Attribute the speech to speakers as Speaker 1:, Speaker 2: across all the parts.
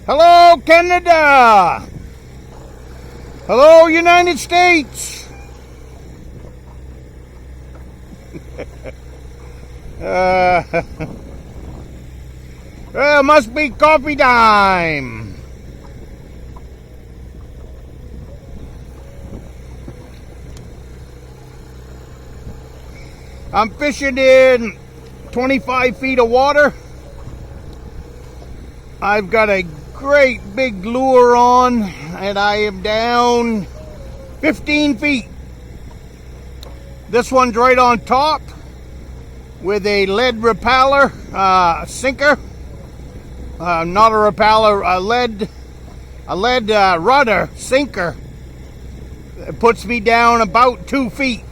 Speaker 1: Hello, Canada. Hello, United States. It must be coffee time. I'm fishing in 25 feet of water. I've got a great big lure on and I am down 15 feet. This one's right on top with a lead repeller sinker. Not a repeller, a lead rudder sinker. It puts me down about 2 feet.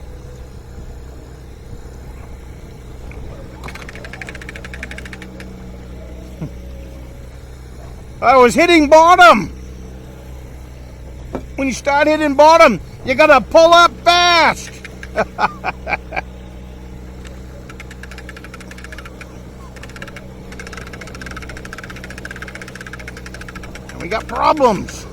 Speaker 1: I was hitting bottom. When you start hitting bottom, you gotta pull up fast. We got problems.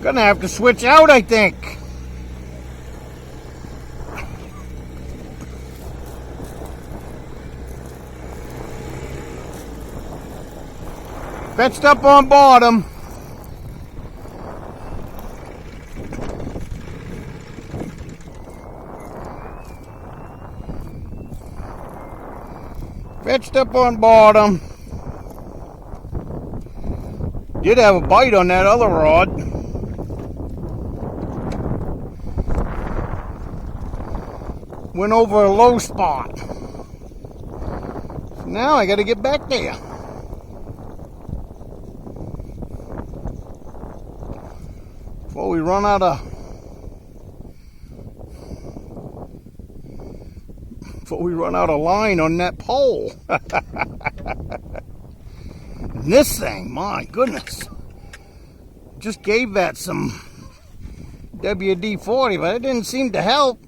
Speaker 1: Gonna have to switch out, I think. Fetched up on bottom. Fetched up on bottom. Did have a bite on that other rod. Went over a low spot. So now I got to get back there. Before we run out of line on that pole. And this thing, my goodness, just gave that some WD-40, but it didn't seem to help.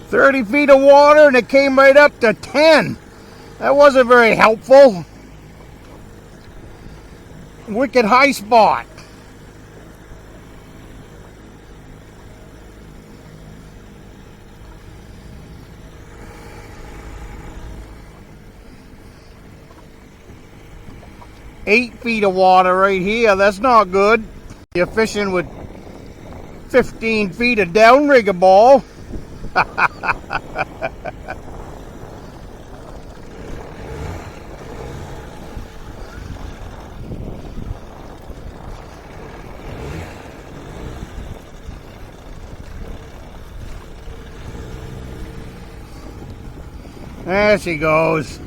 Speaker 1: "30 feet of water and it came right up to 10. That wasn't very helpful. Wicked high spot. "8 feet of water right here. That's not good. You're fishing with 15 feet of downrigger ball." There she goes.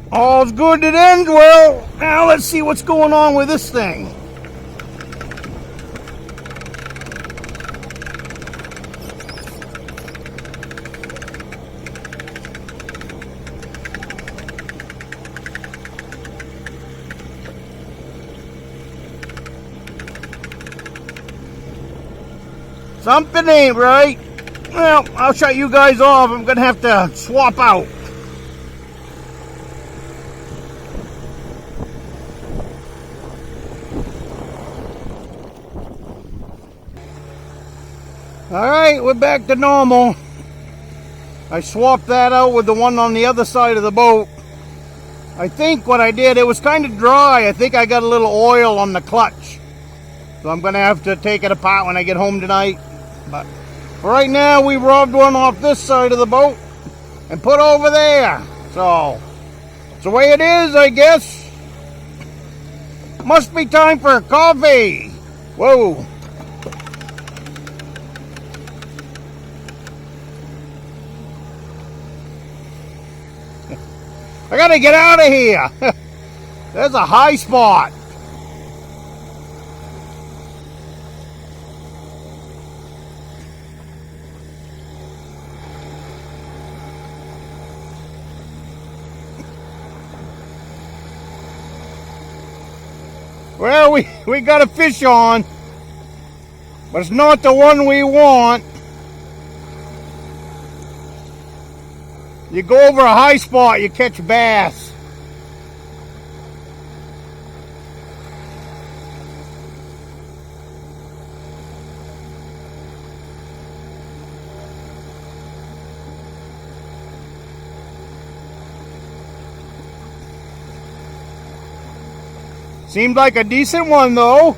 Speaker 1: All's good that ends well. Now let's see what's going on with this thing. Something ain't right. Well, I'll shut you guys off. I'm gonna have to swap out. Alright, we're back to normal. I swapped that out with the one on the other side of the boat. I think what I did, it was kind of dry. I think I got a little oil on the clutch. So I'm going to have to take it apart when I get home tonight. But for right now, we robbed one off this side of the boat and put over there. So it's the way it is, I guess. Must be time for coffee. Whoa. I gotta get out of here. There's a high spot. Well, we got a fish on, but it's not the one we want. You go over a high spot, you catch bass. Seemed like a decent one, though.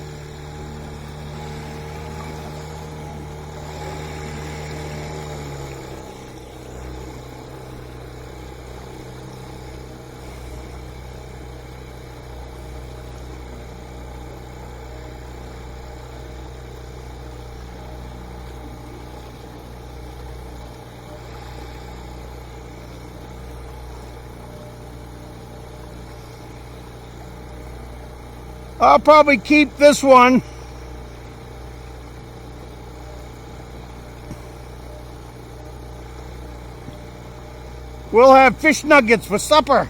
Speaker 1: I'll probably keep this one. We'll have fish nuggets for supper.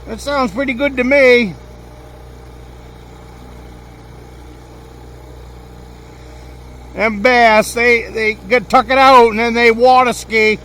Speaker 1: That sounds pretty good to me. And bass, they get tuck it out and then they water ski.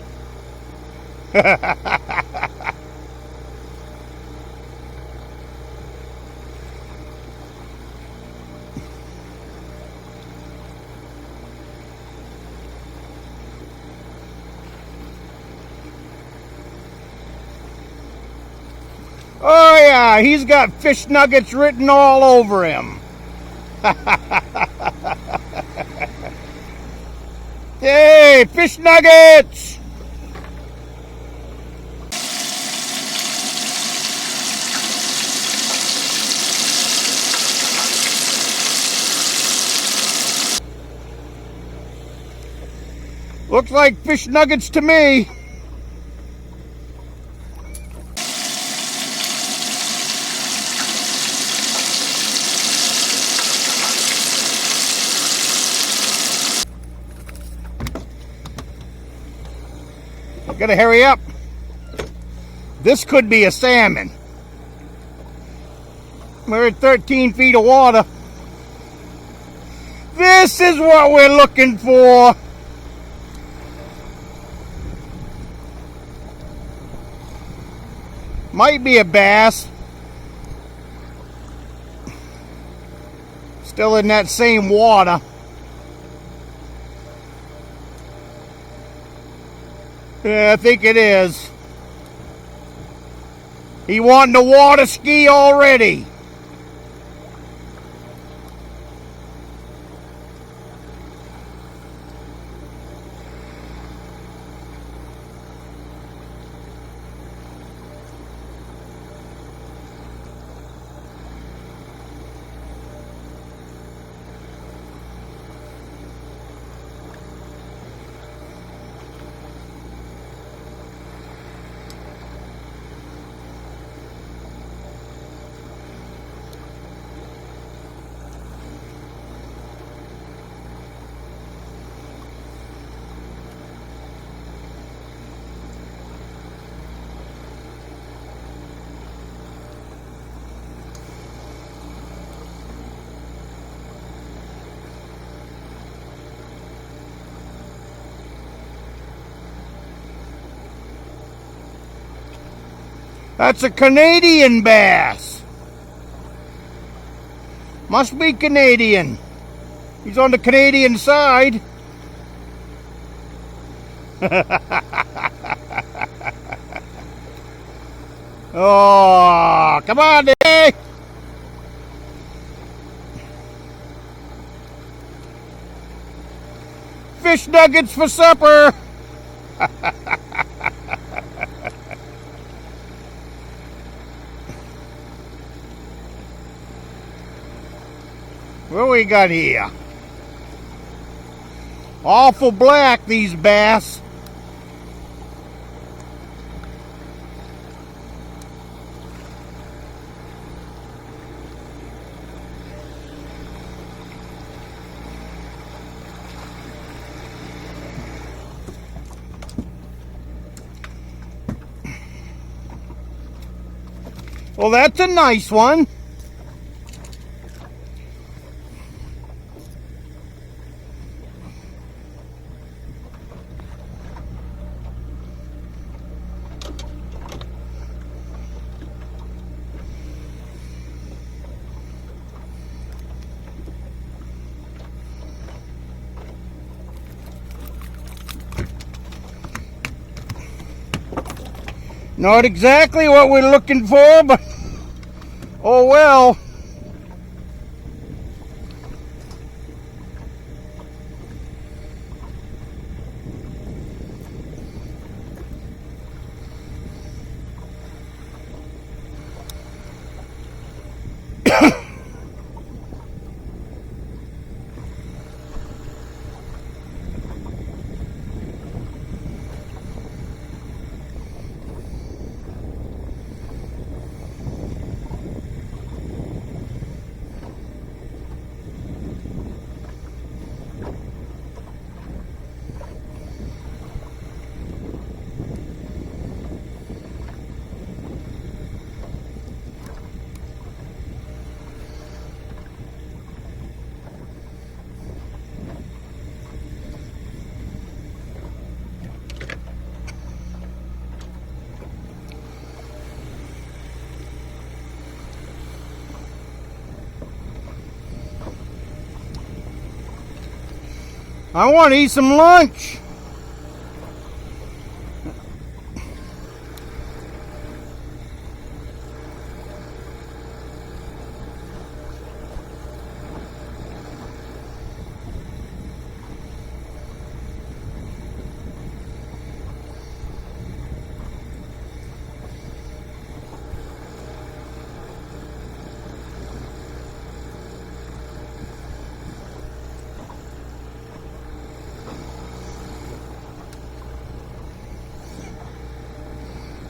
Speaker 1: Oh yeah, he's got fish nuggets written all over him. Hey, fish nuggets! Looks like fish nuggets to me. Gotta hurry up. This could be a salmon. We're at 13 feet of water. This is what we're looking for. Might be a bass. Still in that same water. Yeah, I think it is. He wanting to water ski already. That's a Canadian bass. Must be Canadian. He's on the Canadian side. Oh, come on, Dave. Fish nuggets for supper. What we got here? Awful black, these bass. Well, that's a nice one. Not exactly what we're looking for, but oh well. I want to eat some lunch.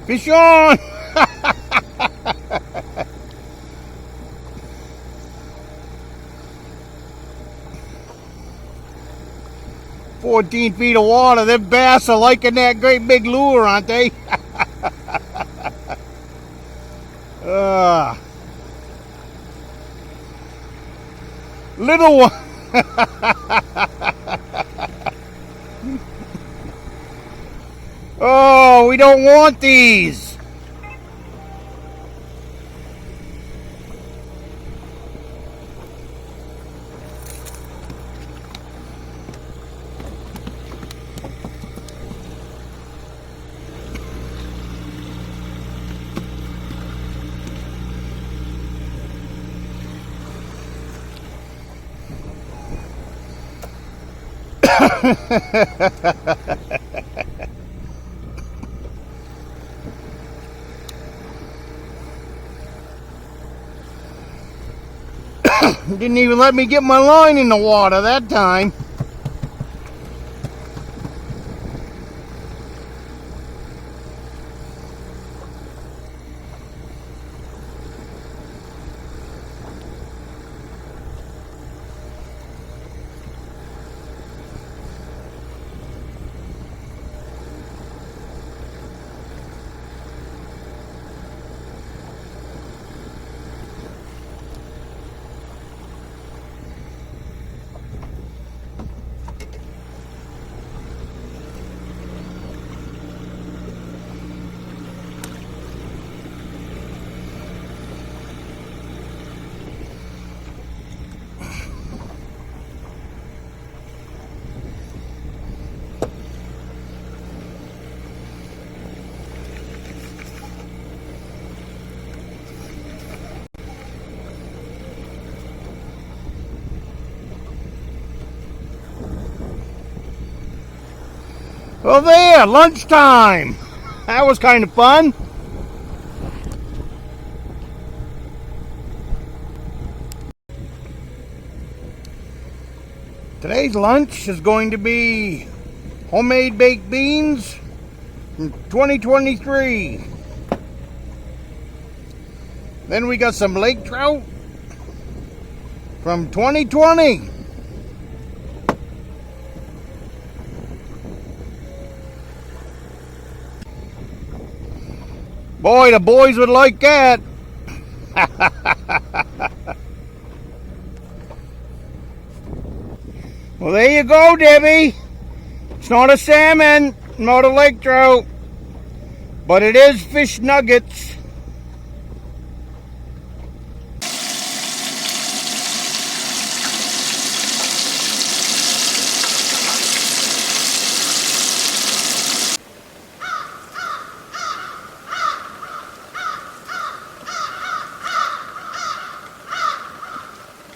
Speaker 1: Fish on! 14 feet of water. Them bass are liking that great big lure, aren't they? Little one. Oh, we don't want these. Didn't even let me get my line in the water that time. Well, there, lunchtime. That was kind of fun. Today's lunch is going to be homemade baked beans from 2023. Then we got some lake trout from 2020. Boy, the boys would like that. Well, there you go, Debbie. It's not a salmon, not a lake trout, but it is fish nuggets.